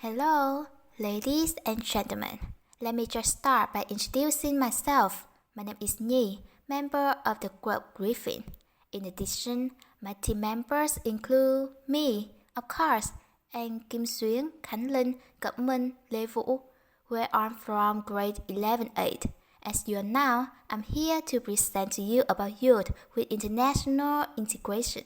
Hello, ladies and gentlemen. Let me just start by introducing myself. My name is Nhi, member of the group Griffin. In addition, my team members include me, of course, and Kim Xuyến, Khánh, Linh, Minh, Lê Vũ, where I'm from grade 11-8. As you are now, I'm here to present to you about youth with international integration.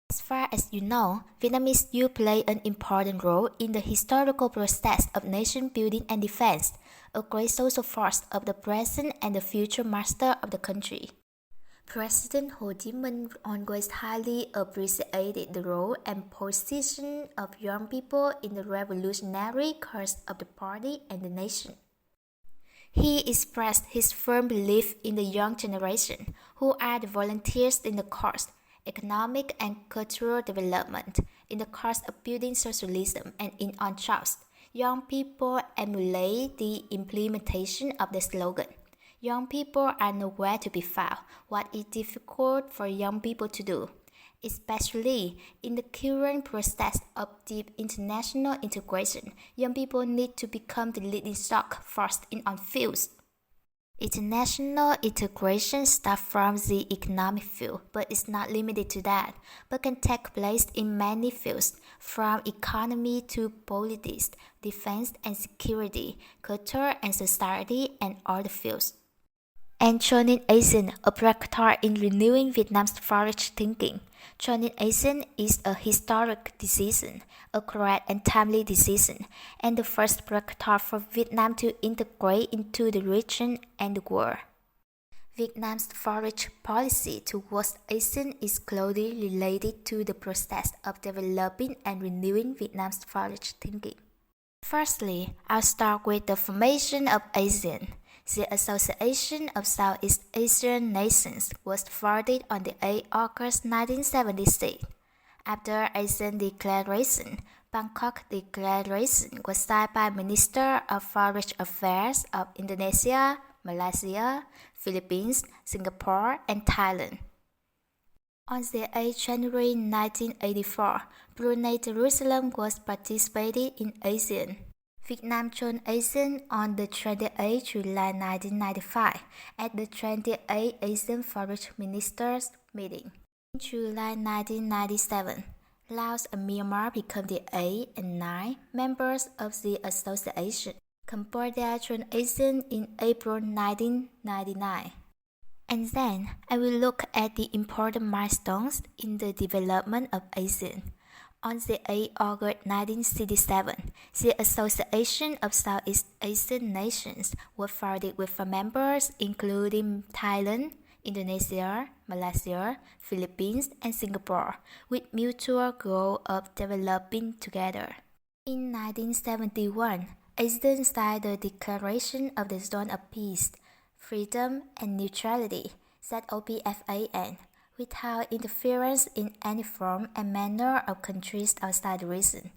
As far as you know, Vietnamese youth play an important role in the historical process of nation building and defense, a great social force of the present and the future master of the country. President Ho Chi Minh always highly appreciated the role and position of young people in the revolutionary cause of the party and the nation. He expressed his firm belief in the young generation, who are the volunteers in the cause, economic and cultural development, in the cause of building socialism, and in on trust. Young people emulate the implementation of the slogan. Young people are nowhere to be found. What is difficult for young people to do, especially in the current process of deep international integration, young people need to become the leading stock force in all fields. International integration starts from the economic field, but is not limited to that, but can take place in many fields, from economy to politics, defense and security, culture and society, and other fields. And joining ASEAN, a breakthrough in renewing Vietnam's forward thinking. Joining ASEAN is a historic decision, a correct and timely decision, and the first breakthrough for Vietnam to integrate into the region and the world. Vietnam's foreign policy towards ASEAN is closely related to the process of developing and renewing Vietnam's forward thinking. Firstly, I'll start with the formation of ASEAN. The Association of Southeast Asian Nations was founded on the 8th August 1976. After ASEAN Declaration, Bangkok Declaration was signed by Minister of Foreign Affairs of Indonesia, Malaysia, Philippines, Singapore, and Thailand. On the 8th January 1984, Brunei Jerusalem was participated in ASEAN. Vietnam joined ASEAN on the 28th July 1995 at the 28th ASEAN Foreign Ministers meeting. In July 1997, Laos and Myanmar became the 8th and 9th members of the association. Cambodia joined ASEAN in April 1999. And then I will look at the important milestones in the development of ASEAN. On the 8th August 1967, the Association of Southeast Asian Nations was founded with members including Thailand, Indonesia, Malaysia, Philippines, and Singapore, with mutual goal of developing together. In 1971, ASEAN signed the Declaration of the Zone of Peace, Freedom, and Neutrality, ZOPFAN, without interference in any form and manner of countries outside the region.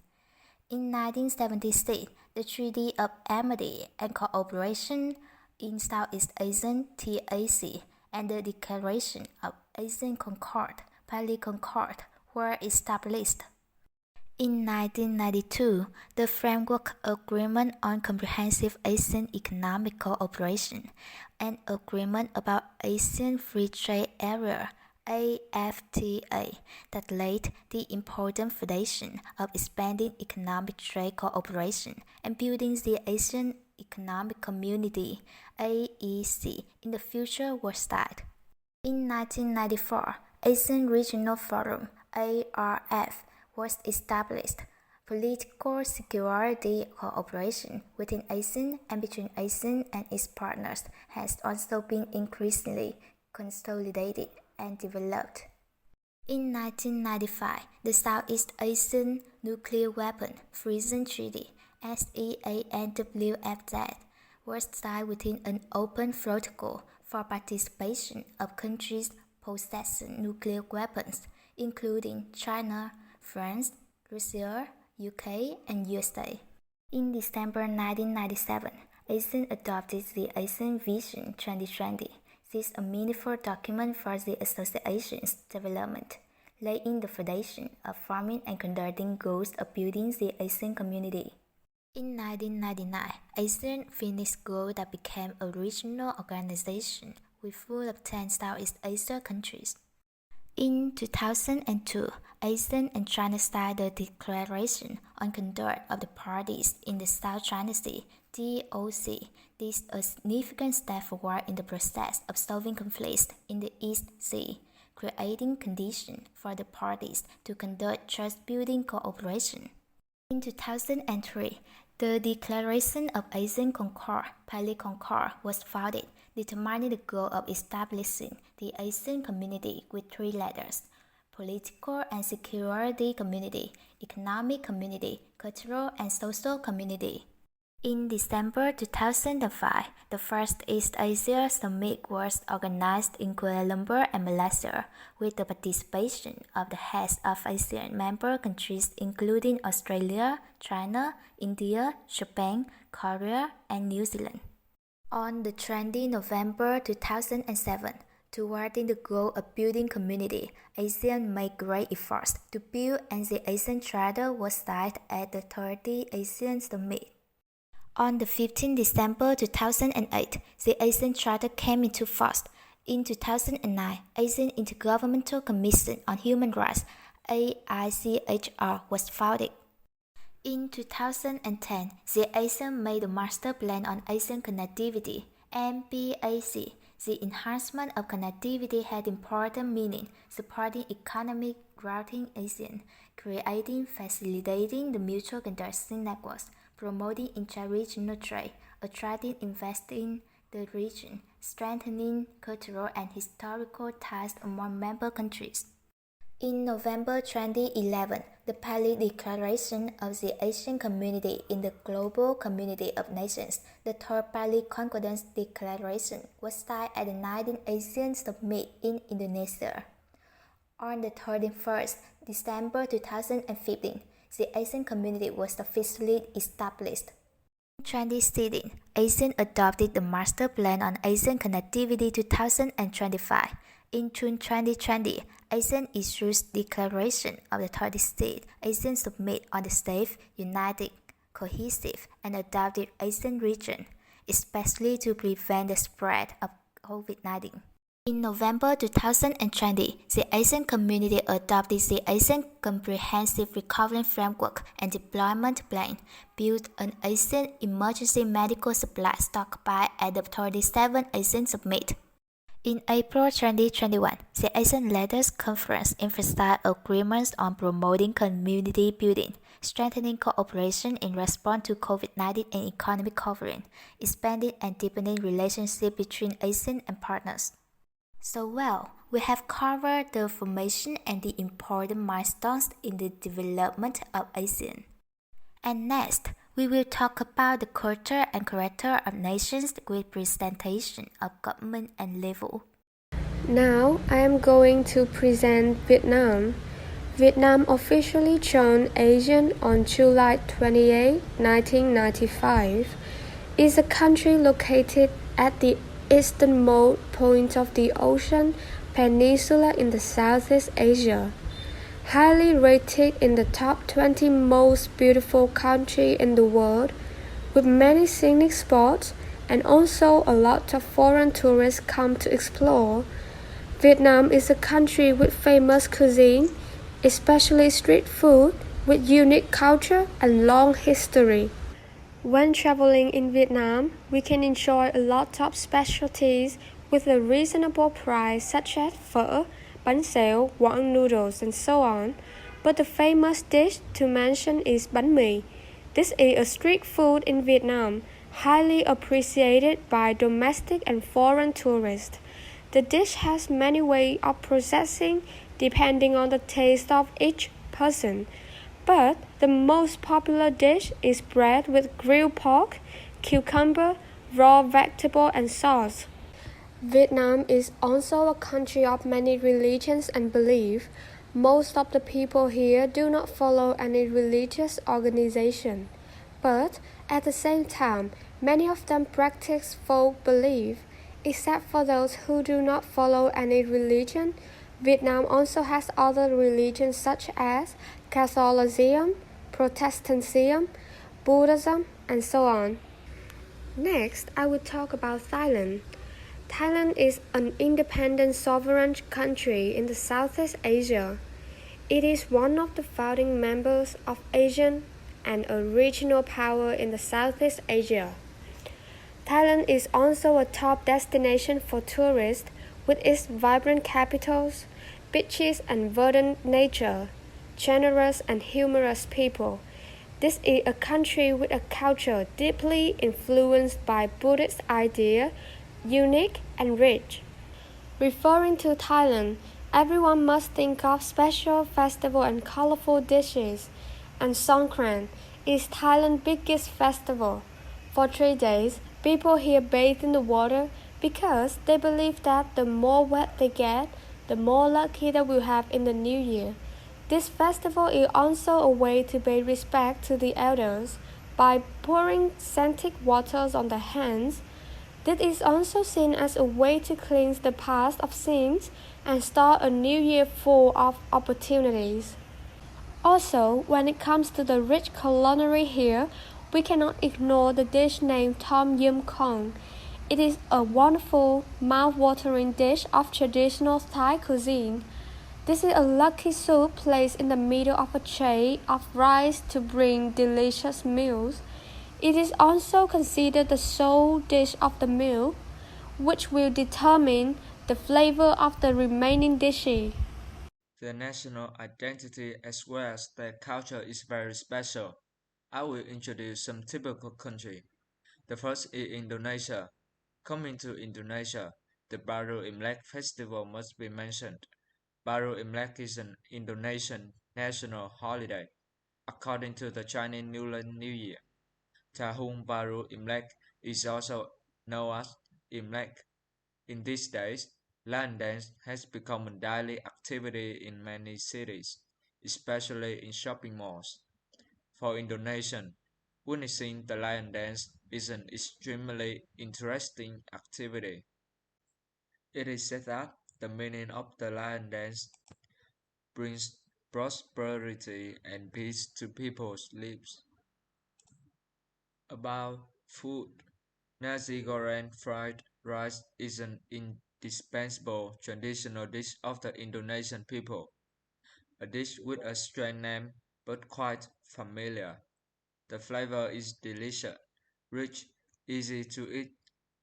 In 1976, the Treaty of Amity and Cooperation in Southeast Asian (TAC) and the Declaration of ASEAN Concord, Pali Concord, were established. In 1992, the Framework Agreement on Comprehensive ASEAN Economic Cooperation and Agreement about ASEAN Free Trade Area AFTA that laid the important foundation of expanding economic trade cooperation and building the Asian Economic Community AEC in the future was started. In 1994, ASEAN Regional Forum ARF was established. Political security cooperation within ASEAN and between ASEAN and its partners has also been increasingly consolidated and developed. In 1995, the Southeast Asian Nuclear Weapon Freezing Treaty (SEANWFZ) was signed within an open protocol for participation of countries possessing nuclear weapons, including China, France, Russia, UK, and USA. In December 1997, ASEAN adopted the ASEAN Vision 2020. This is a meaningful document for the association's development, laying the foundation of forming and conducting goals of building the ASEAN community. In 1999, ASEAN finished goal that became a regional organization with full of 10 Southeast Asia countries. In 2002, ASEAN and China signed the Declaration on Conduct of the Parties in the South China Sea (DOC). This is a significant step forward in the process of solving conflicts in the East Sea, creating conditions for the parties to conduct trust-building cooperation. In 2003, the Declaration of ASEAN Concord, Pali Concord, was founded, determining the goal of establishing the ASEAN community with 3 letters: political and security community, economic community, cultural and social community. In December 2005, the first East Asia Summit was organized in Kuala Lumpur and Malaysia, with the participation of the heads of ASEAN member countries including Australia, China, India, Japan, Korea, and New Zealand. On the 20 November 2007, towarding the goal of building community, ASEAN made great efforts to build, and the ASEAN Charter was signed at the 30th ASEAN Summit. On the 15 December 2008, the ASEAN Charter came into force. In 2009, ASEAN Intergovernmental Commission on Human Rights (AICHR) was founded. In 2010, the ASEAN made a Master Plan on ASEAN Connectivity (MPAC). The enhancement of connectivity had important meaning, supporting economic growth in ASEAN, facilitating the mutual conducting networks, promoting intra-regional trade, attracting investment in the region, strengthening cultural and historical ties among member countries. In November 2011, the Pali Declaration of the Asian Community in the Global Community of Nations, the third Pali Concordance Declaration, was signed at the 19th ASEAN Summit in Indonesia. On the 31st December 2015, the ASEAN Community was officially established. In 2016, ASEAN adopted the Master Plan on ASEAN Connectivity 2025. In June 2020, ASEAN issued Declaration of the 36th ASEAN Summit on the Safe, United, Cohesive, and Adaptive ASEAN region, especially to prevent the spread of COVID-19. In November 2020, the ASEAN Community adopted the ASEAN Comprehensive Recovery Framework and Deployment Plan, built an ASEAN Emergency Medical Supply Stockpile at the 37th ASEAN Summit. In April 2021, the ASEAN Leaders Conference emphasized agreements on promoting community building, strengthening cooperation in response to COVID-19 and economic recovery, expanding and deepening relationships between ASEAN and partners. So we have covered the formation and the important milestones in the development of ASEAN. And next, we will talk about the culture and character of nations with representation of government and level. Now I am going to present Vietnam. Vietnam officially joined ASEAN on July 28, 1995. It is a country located at the easternmost point of the Ocean Peninsula in the Southeast Asia. Highly rated in the top 20 most beautiful country in the world, with many scenic spots and also a lot of foreign tourists come to explore. Vietnam is a country with famous cuisine, especially street food, with unique culture and long history. When traveling in Vietnam, we can enjoy a lot of specialties with a reasonable price such as phở, bánh xèo, Quang noodles, and so on. But the famous dish to mention is bánh mì. This is a street food in Vietnam, highly appreciated by domestic and foreign tourists. The dish has many ways of processing depending on the taste of each person. But the most popular dish is bread with grilled pork, cucumber, raw vegetable, and sauce. Vietnam is also a country of many religions and beliefs. Most of the people here do not follow any religious organization. But at the same time, many of them practice folk belief. Except for those who do not follow any religion, Vietnam also has other religions such as Catholicism, Protestantism, Buddhism, and so on. Next, I will talk about Thailand. Thailand is an independent sovereign country in the Southeast Asia. It is one of the founding members of ASEAN and a regional power in the Southeast Asia. Thailand is also a top destination for tourists with its vibrant capitals, beaches and verdant nature, generous and humorous people. This is a country with a culture deeply influenced by Buddhist ideas, unique and rich. Referring to Thailand, everyone must think of special festival and colorful dishes, and Songkran is Thailand's biggest festival. For 3 days, people here bathe in the water because they believe that the more wet they get, the more lucky they will have in the new year. This festival is also a way to pay respect to the elders by pouring scented waters on their hands. This is also seen as a way to cleanse the past of sins and start a new year full of opportunities. Also, when it comes to the rich culinary here, we cannot ignore the dish named Tom Yum Kong. It is a wonderful, mouth-watering dish of traditional Thai cuisine. This is a lucky soup placed in the middle of a tray of rice to bring delicious meals. It is also considered the sole dish of the meal, which will determine the flavor of the remaining dishes. Their national identity as well as their culture is very special. I will introduce some typical countries. The first is Indonesia. Coming to Indonesia, the Baru Imlek festival must be mentioned. Baru Imlek is an Indonesian national holiday, according to the Chinese New Year. Tahun Baru Imlek is also known as Imlek. In these days, lion dance has become a daily activity in many cities, especially in shopping malls. For Indonesian, witnessing the lion dance is an extremely interesting activity. It is said that the meaning of the lion dance brings prosperity and peace to people's lives. About food, nasi goreng fried rice is an indispensable traditional dish of the Indonesian people, a dish with a strange name but quite familiar. The flavor is delicious, rich, easy to eat,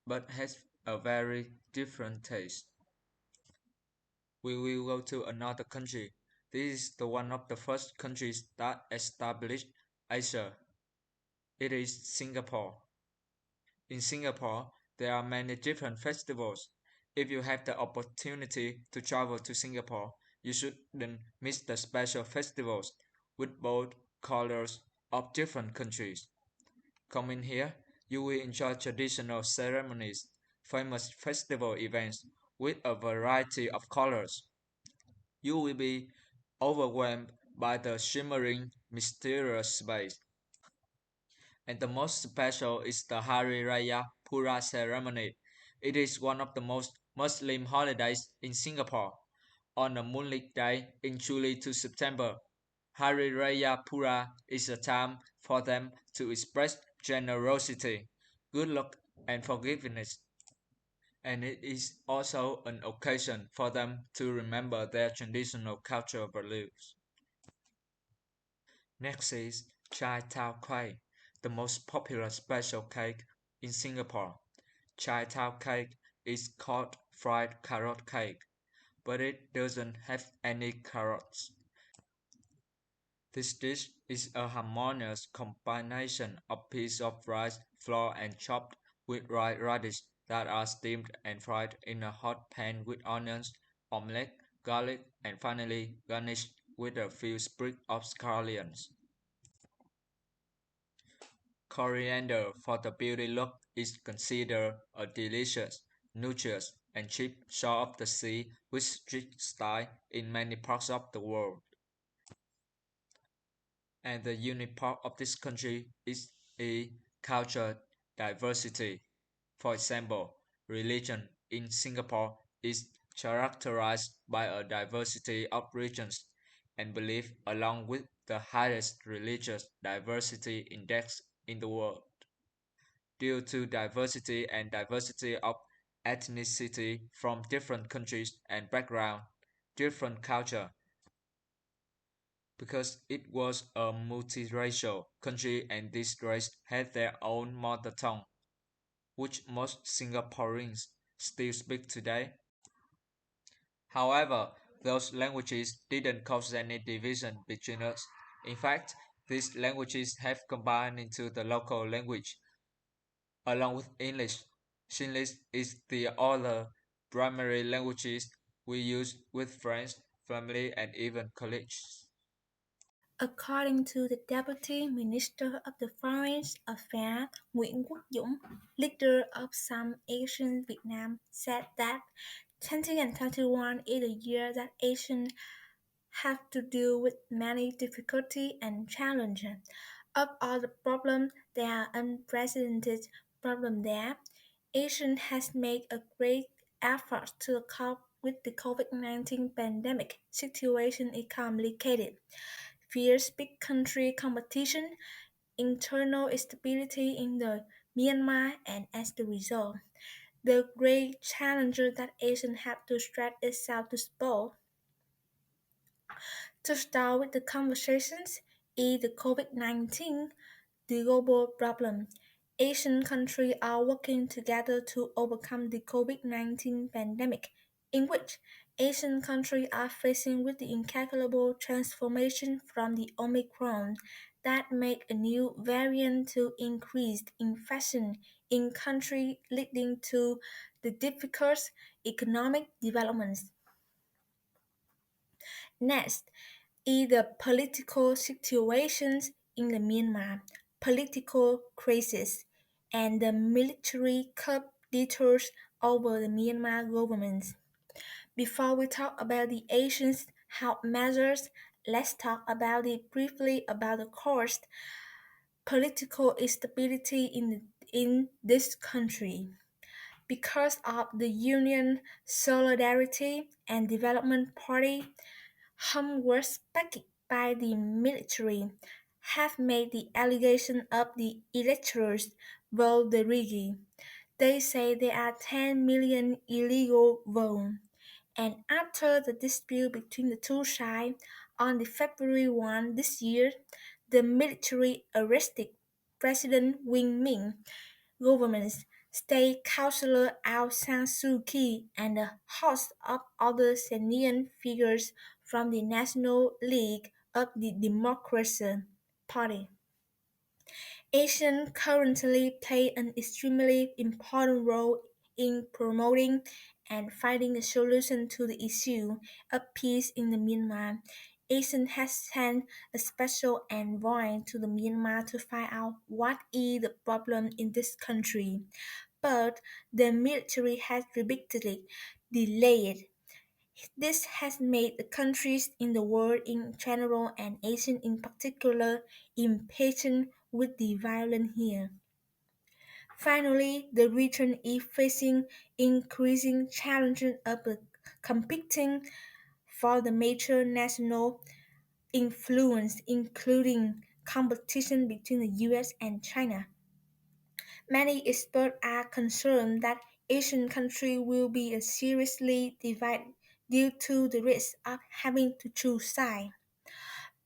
but has a very different taste. We will go to another country. This is the one of the first countries that established Asia. It is Singapore. In Singapore, there are many different festivals. If you have the opportunity to travel to Singapore, you shouldn't miss the special festivals with bold colors of different countries. Coming here, you will enjoy traditional ceremonies, famous festival events with a variety of colors. You will be overwhelmed by the shimmering, mysterious space. And the most special is the Hari Raya Pura ceremony. It is one of the most Muslim holidays in Singapore. On a moonlit day in July to September, Hari Raya Pura is a time for them to express generosity, good luck, and forgiveness. And it is also an occasion for them to remember their traditional cultural values. Next is Chai Tao Kueh, the most popular special cake in Singapore. Chai Tao cake is called fried carrot cake, but it doesn't have any carrots. This dish is a harmonious combination of pieces of rice flour and chopped with white radish that are steamed and fried in a hot pan with onions, omelette, garlic, and finally garnished with a few sprigs of scallions. Coriander for the beauty look is considered a delicious, nutritious, and cheap salt of the sea with strict style in many parts of the world. And the unique part of this country is a cultural diversity. For example, religion in Singapore is characterized by a diversity of religions and beliefs along with the highest religious diversity index in the world. Due to diversity and diversity of ethnicity from different countries and background, different culture, because it was a multiracial country and this race had their own mother tongue, which most Singaporeans still speak today. However, those languages didn't cause any division between us. In fact, these languages have combined into the local language. Along with English, Chinese is the other primary languages we use with friends, family, and even colleagues. According to the Deputy Minister of the Foreign Affairs Nguyễn Quốc Dũng, leader of some Asian Vietnam, said that 2021 is a year that Asians have to deal with many difficulties and challenges. Of all the problems, there are unprecedented problems there. Asia has made a great effort to cope with the COVID-19 pandemic. Situation is complicated. Fierce big country competition, internal instability in the Myanmar, and as the result, the great challenger that Asia have to stretch itself to support. To start with the conversations is the COVID-19, the global problem. Asian countries are working together to overcome the COVID-19 pandemic, in which Asian countries are facing with the incalculable transformation from the Omicron that make a new variant to increased infection in countries leading to the difficult economic developments. Next is the political situations in the Myanmar, political crisis, and the military coup detours over the Myanmar government. Before we talk about the Asians' health measures, let's talk about it briefly about the cost political instability in this country. Because of the Union Solidarity and Development Party, whom was backed by the military, have made the allegation of the electors vote rigged. They say there are 10 million illegal votes. And after the dispute between the two sides, on the February 1 this year, the military arrested President Win Min, government's state councillor Aung San Suu Kyi, and a host of other senior figures from the National League of the Democracy Party. Asians currently play an extremely important role in promoting and finding a solution to the issue of peace in the Myanmar. Asian has sent a special envoy to the Myanmar to find out what is the problem in this country, but the military has repeatedly delayed. This has made the countries in the world in general and Asia in particular impatient with the violence here. Finally, the region is facing increasing challenges of competing for the major national influence, including competition between the US and China. Many experts are concerned that Asian countries will be seriously divided due to the risk of having to choose sides.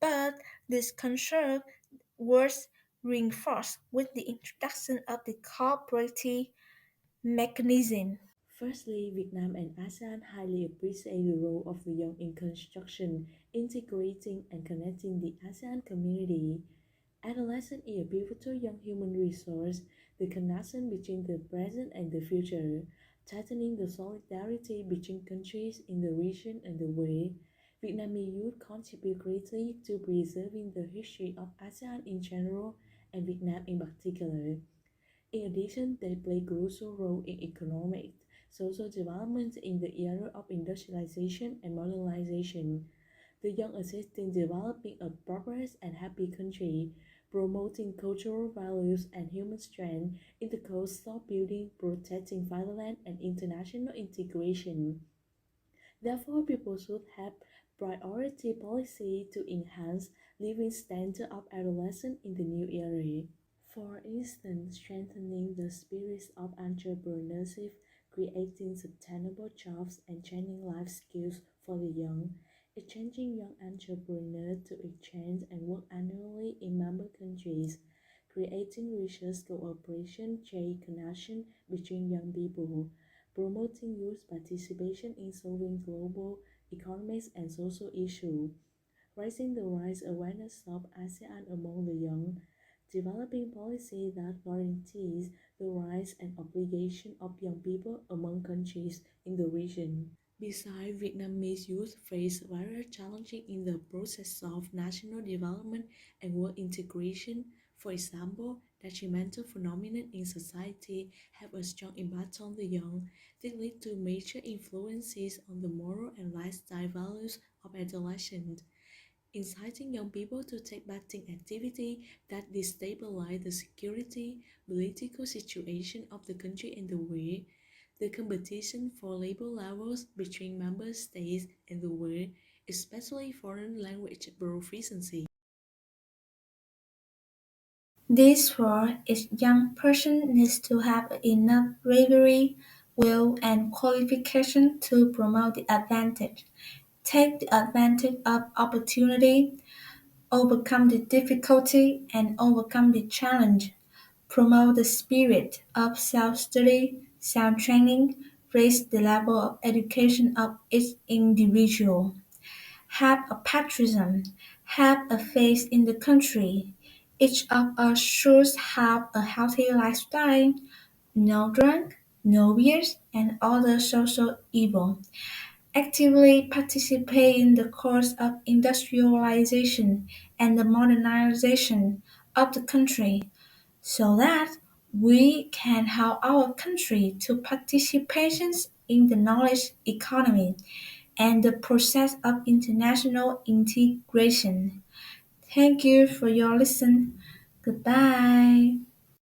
But this concern was reinforced with the introduction of the cooperative mechanism. Firstly, Vietnam and ASEAN highly appreciate the role of the young in construction, integrating and connecting the ASEAN community. Adolescence is a pivotal young human resource, the connection between the present and the future, tightening the solidarity between countries in the region and the world. Vietnamese youth contribute greatly to preserving the history of ASEAN in general and Vietnam in particular. In addition, they play a crucial role in economic, social development in the era of industrialization and modernization. The young assist in developing a prosperous and happy country, promoting cultural values and human strength in the cause of building, protecting fatherland and international integration. Therefore, people should have priority policy to enhance living standard of adolescence in the new era. For instance, strengthening the spirit of entrepreneurship, creating sustainable jobs, and training life skills for the young, encouraging young entrepreneurs to exchange and work annually in member countries, creating research cooperation, trade connection between young people, promoting youth participation in solving global economic and social issues, raising the rise awareness of ASEAN among the young, developing policy that guarantees the rights and obligation of young people among countries in the region. Besides, Vietnamese youth face various challenges in the process of national development and work integration. For example, detrimental phenomena in society have a strong impact on the young. They lead to major influences on the moral and lifestyle values of adolescents, inciting young people to take part in activities that destabilize the security, political situation of the country and the world. The competition for labor levels between member states and the world, especially foreign language proficiency. This for each young person needs to have enough bravery, will, and qualification to promote the advantage, take the advantage of opportunity, overcome the difficulty, and overcome the challenge, promote the spirit of self-study, self-training, raise the level of education of each individual, have a patriotism, have a faith in the country. Each of us should have a healthy lifestyle, no drug, no beers, and other social evil. Actively participate in the course of industrialization and the modernization of the country so that we can help our country to participations in the knowledge economy and the process of international integration. Thank you for your listen. Goodbye.